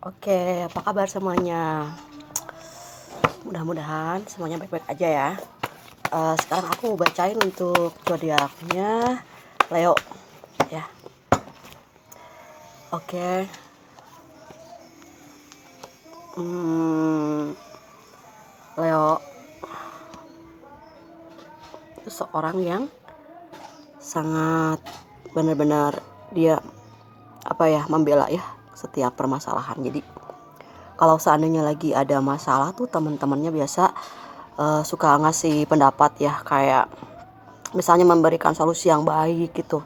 Oke, apa kabar semuanya? Mudah-mudahan semuanya baik-baik aja ya. Sekarang aku mau bacain untuk zodiaknya Leo ya. Oke. Leo itu seorang yang sangat benar-benar dia membela ya setiap permasalahan. Jadi kalau seandainya lagi ada masalah tuh teman-temannya biasa suka ngasih pendapat ya, kayak misalnya memberikan solusi yang baik gitu.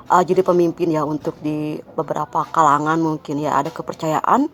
Jadi pemimpin ya untuk di beberapa kalangan, mungkin ya ada kepercayaan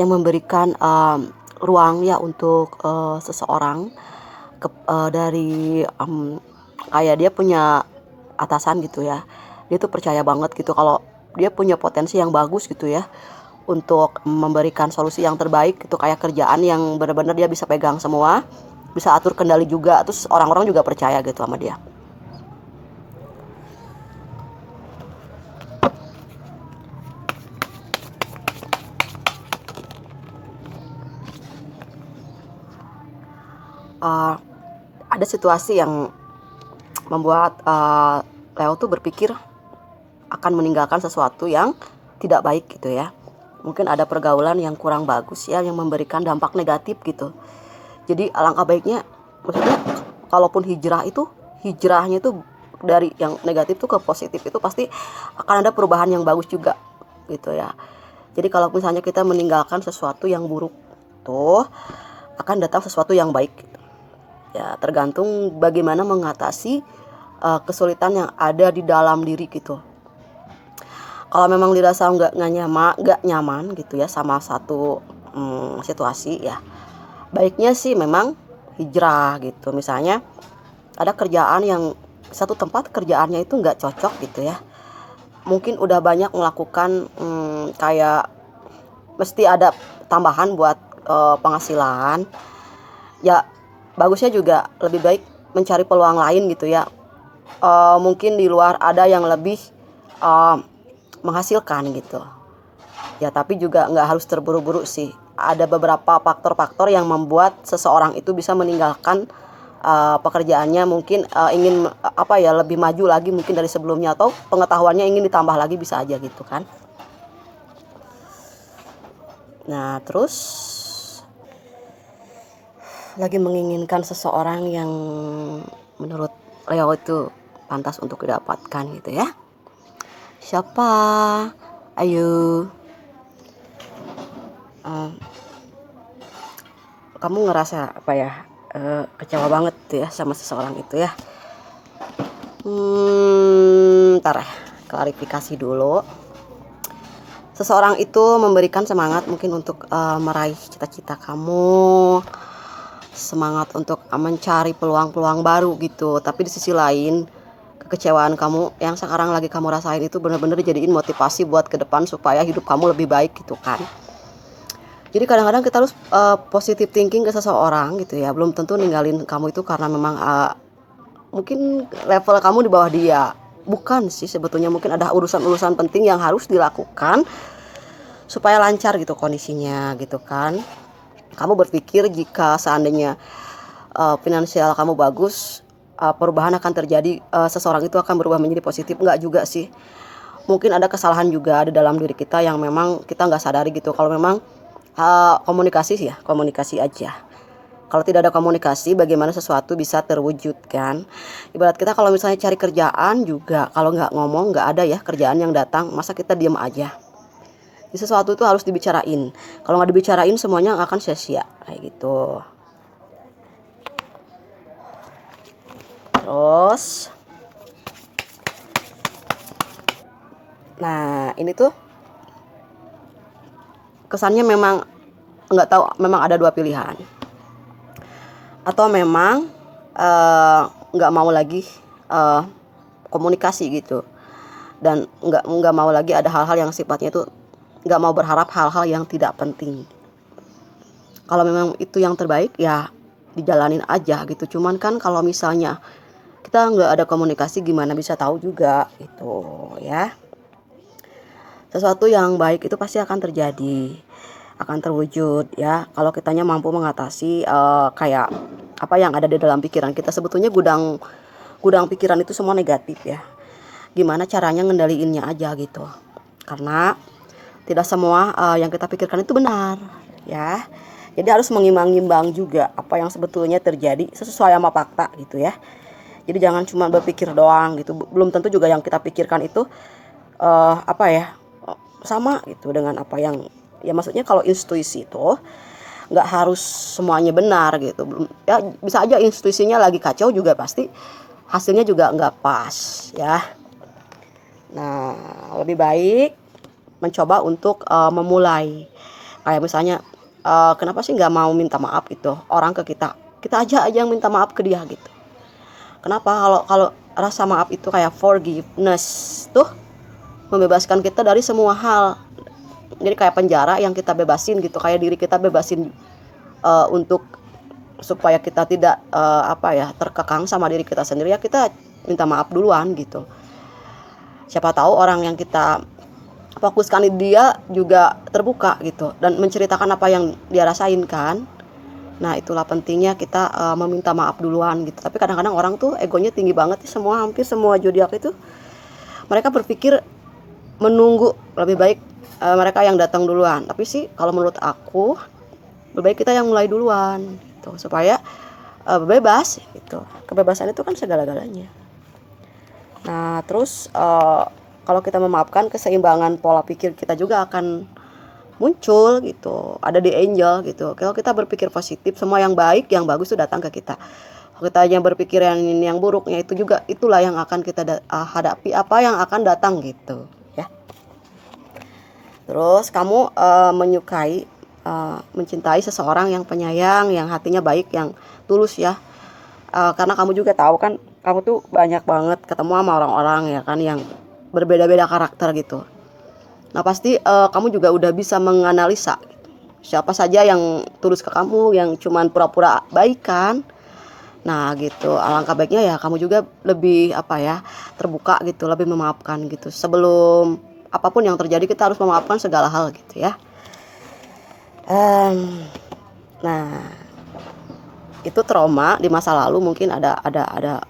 yang memberikan ruang ya untuk seseorang dari kayak dia punya atasan gitu ya. Dia tuh percaya banget gitu kalau dia punya potensi yang bagus gitu ya untuk memberikan solusi yang terbaik gitu, kayak kerjaan yang benar-benar dia bisa pegang semua, bisa atur kendali juga, terus orang-orang juga percaya gitu sama dia. Ada situasi yang membuat Leo tuh berpikir akan meninggalkan sesuatu yang tidak baik gitu ya. Mungkin ada pergaulan yang kurang bagus ya, yang memberikan dampak negatif gitu. Jadi alangkah baiknya, maksudnya kalaupun hijrahnya itu dari yang negatif tuh ke positif, itu pasti akan ada perubahan yang bagus juga gitu ya. Jadi kalau misalnya kita meninggalkan sesuatu yang buruk tuh, akan datang sesuatu yang baik gitu. Ya tergantung bagaimana mengatasi kesulitan yang ada di dalam diri gitu. Kalau memang dirasa nggak nyaman gitu ya sama satu situasi ya, baiknya sih memang hijrah gitu. Misalnya ada kerjaan yang satu tempat kerjaannya itu nggak cocok gitu ya, mungkin udah banyak melakukan kayak mesti ada tambahan buat penghasilan ya, bagusnya juga lebih baik mencari peluang lain gitu ya. Mungkin di luar ada yang lebih menghasilkan gitu ya, tapi juga nggak harus terburu-buru sih. Ada beberapa faktor-faktor yang membuat seseorang itu bisa meninggalkan pekerjaannya, mungkin ingin lebih maju lagi mungkin dari sebelumnya, atau pengetahuannya ingin ditambah lagi, bisa aja gitu kan. Nah terus lagi menginginkan seseorang yang menurut Leo itu pantas untuk didapatkan gitu ya. Siapa? Ayo. Kamu ngerasa kecewa banget tuh ya sama seseorang itu ya. Ntar ya, klarifikasi dulu. Seseorang itu memberikan semangat mungkin untuk meraih cita-cita kamu, semangat untuk mencari peluang-peluang baru gitu. Tapi di sisi lain, kekecewaan kamu yang sekarang lagi kamu rasain itu benar-benar dijadiin motivasi buat ke depan supaya hidup kamu lebih baik gitu kan. Jadi kadang-kadang kita harus positive thinking ke seseorang gitu ya. Belum tentu ninggalin kamu itu karena memang mungkin level kamu di bawah dia. Bukan sih, sebetulnya mungkin ada urusan-urusan penting yang harus dilakukan supaya lancar gitu kondisinya gitu kan. Kamu berpikir jika seandainya finansial kamu bagus, perubahan akan terjadi, seseorang itu akan berubah menjadi positif. Enggak juga sih. Mungkin ada kesalahan juga di dalam diri kita yang memang kita nggak sadari gitu. Kalau memang komunikasi aja. Kalau tidak ada komunikasi, bagaimana sesuatu bisa terwujud kan? Ibarat kita kalau misalnya cari kerjaan juga, kalau nggak ngomong nggak ada ya kerjaan yang datang. Masa kita diem aja? Jadi sesuatu itu harus dibicarain. Kalau nggak dibicarain semuanya akan sia-sia kayak gitu. Terus, nah ini tuh kesannya memang nggak tahu, memang ada dua pilihan. Atau memang nggak mau lagi komunikasi gitu, dan nggak mau lagi ada hal-hal yang sifatnya itu, nggak mau berharap hal-hal yang tidak penting. Kalau memang itu yang terbaik ya dijalanin aja gitu. Cuman kan kalau misalnya kita nggak ada komunikasi, gimana bisa tahu juga itu ya. Sesuatu yang baik itu pasti akan terjadi. akan terwujud ya. Kalau kitanya mampu mengatasi kayak apa yang ada di dalam pikiran kita. Sebetulnya gudang pikiran itu semua negatif ya. Gimana caranya ngendaliinnya aja gitu. Karena tidak semua yang kita pikirkan itu benar ya. Jadi harus mengimbang-imbang juga apa yang sebetulnya terjadi sesuai sama fakta gitu ya. Jadi jangan cuma berpikir doang gitu. Belum tentu juga yang kita pikirkan itu apa ya sama gitu dengan apa yang ya, maksudnya kalau intuisi itu nggak harus semuanya benar gitu. Ya bisa aja intuisinya lagi kacau juga pasti hasilnya juga nggak pas ya. Nah, lebih baik mencoba untuk memulai kayak misalnya kenapa sih nggak mau minta maaf gitu orang ke kita, kita aja yang minta maaf ke dia gitu. Kenapa? Kalau rasa maaf itu kayak forgiveness tuh membebaskan kita dari semua hal. Jadi kayak penjara yang kita bebasin gitu, kayak diri kita bebasin untuk supaya kita tidak apa ya terkekang sama diri kita sendiri, ya kita minta maaf duluan gitu. Siapa tahu orang yang kita fokuskan dia juga terbuka gitu dan menceritakan apa yang dia rasain kan. Nah itulah pentingnya kita meminta maaf duluan gitu. Tapi kadang-kadang orang tuh egonya tinggi banget sih, hampir semua zodiak itu mereka berpikir menunggu, lebih baik mereka yang datang duluan. Tapi sih kalau menurut aku lebih baik kita yang mulai duluan gitu, supaya bebas gitu. Kebebasan itu kan segala-galanya. Nah terus kalau kita memaafkan, keseimbangan pola pikir kita juga akan muncul gitu, ada di angel gitu. Kalau kita berpikir positif, semua yang baik yang bagus itu datang ke kita. Kalau kita yang berpikir yang buruknya itu juga, itulah yang akan kita hadapi, apa yang akan datang gitu ya. Terus kamu menyukai mencintai seseorang yang penyayang, yang hatinya baik, yang tulus ya. Karena kamu juga tahu kan, kamu tuh banyak banget ketemu sama orang-orang ya kan yang berbeda-beda karakter gitu. Nah pasti kamu juga udah bisa menganalisa gitu. Siapa saja yang tulus ke kamu, yang cuman pura-pura baik kan. Nah gitu, alangkah baiknya ya kamu juga lebih apa ya, terbuka gitu, lebih memaafkan gitu. Sebelum apapun yang terjadi kita harus memaafkan segala hal gitu ya. Nah itu trauma di masa lalu, mungkin ada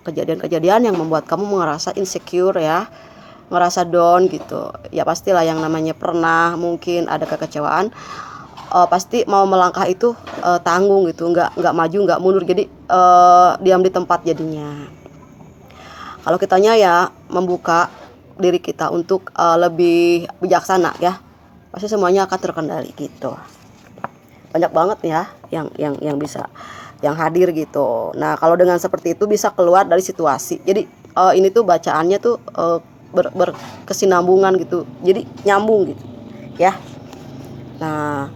kejadian-kejadian yang membuat kamu merasa insecure ya, ngerasa down gitu. Ya pastilah yang namanya pernah mungkin ada kekecewaan, pasti mau melangkah itu tanggung gitu, nggak maju nggak mundur, jadi diam di tempat jadinya. Kalau kitanya ya membuka diri kita untuk lebih bijaksana ya, pasti semuanya akan terkendali gitu. Banyak banget ya yang bisa yang hadir gitu. Nah kalau dengan seperti itu bisa keluar dari situasi. Jadi ini tuh bacaannya tuh berkesinambungan gitu, jadi nyambung gitu ya. Nah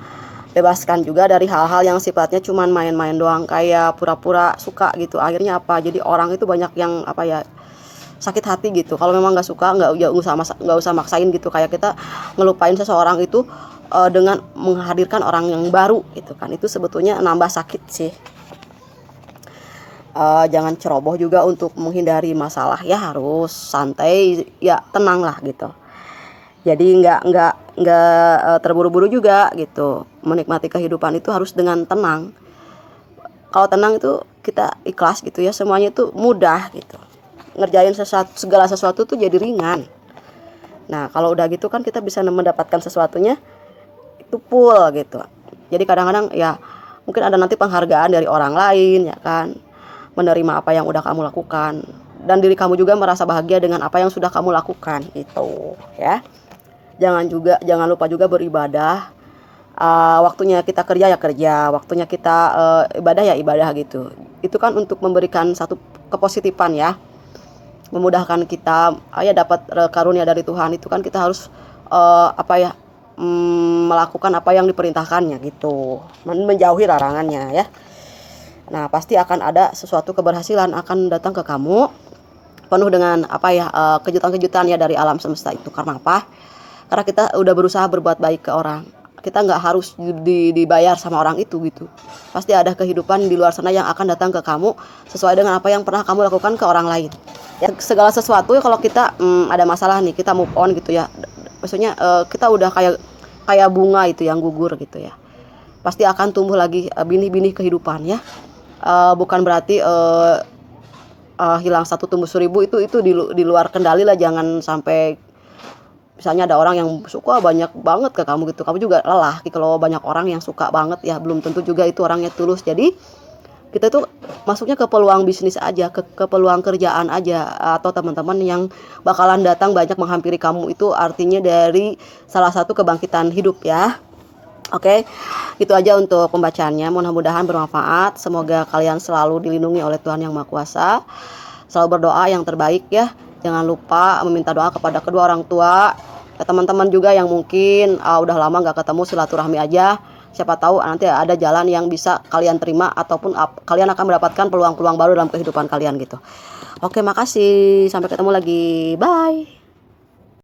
bebaskan juga dari hal-hal yang sifatnya cuman main-main doang, kayak pura-pura suka gitu. Akhirnya apa, jadi orang itu banyak yang apa ya, sakit hati gitu. Kalau memang nggak suka nggak usah maksain gitu, kayak kita ngelupain seseorang itu dengan menghadirkan orang yang baru gitu kan, itu sebetulnya nambah sakit sih. Jangan ceroboh juga untuk menghindari masalah ya, harus santai ya, tenang lah gitu. Jadi nggak terburu-buru juga gitu. Menikmati kehidupan itu harus dengan tenang. Kalau tenang itu kita ikhlas gitu ya, semuanya itu mudah gitu. Ngerjain segala sesuatu tuh jadi ringan. Nah kalau udah gitu kan kita bisa mendapatkan sesuatunya itu full gitu. Jadi kadang-kadang ya mungkin ada nanti penghargaan dari orang lain ya kan, menerima apa yang udah kamu lakukan, dan diri kamu juga merasa bahagia dengan apa yang sudah kamu lakukan itu ya. Jangan lupa juga beribadah. Waktunya kita kerja ya kerja, waktunya kita ibadah ya ibadah gitu. Itu kan untuk memberikan satu kepositifan ya, memudahkan kita ya dapat karunia dari Tuhan. Itu kan kita harus apa ya, melakukan apa yang diperintahkannya gitu, menjauhi larangannya ya. Nah pasti akan ada sesuatu keberhasilan akan datang ke kamu, penuh dengan apa ya, kejutan-kejutan ya dari alam semesta itu. Karena apa? Karena kita udah berusaha berbuat baik ke orang. Kita nggak harus dibayar sama orang itu gitu. Pasti ada kehidupan di luar sana yang akan datang ke kamu sesuai dengan apa yang pernah kamu lakukan ke orang lain ya. Segala sesuatu ya, kalau kita ada masalah nih, kita move on gitu ya. Maksudnya kita udah kayak bunga itu yang gugur gitu ya. pasti akan tumbuh lagi benih-benih kehidupan ya. Bukan berarti hilang satu tumbuh seribu, itu di luar kendali lah. Jangan sampai misalnya ada orang yang suka banyak banget ke kamu gitu, kamu juga lelah. Kalau banyak orang yang suka banget ya, belum tentu juga itu orangnya tulus. Jadi kita tuh masuknya ke peluang bisnis aja, ke peluang kerjaan aja, atau teman-teman yang bakalan datang banyak menghampiri kamu, itu artinya dari salah satu kebangkitan hidup ya. Oke, itu aja untuk pembacaannya. Mudah-mudahan bermanfaat. Semoga kalian selalu dilindungi oleh Tuhan Yang Maha Kuasa. Selalu berdoa yang terbaik ya. Jangan lupa meminta doa kepada kedua orang tua. Teman-teman juga yang mungkin udah lama gak ketemu, silaturahmi aja. Siapa tahu nanti ada jalan yang bisa kalian terima, ataupun kalian akan mendapatkan peluang-peluang baru dalam kehidupan kalian gitu. Oke, makasih. Sampai ketemu lagi. Bye.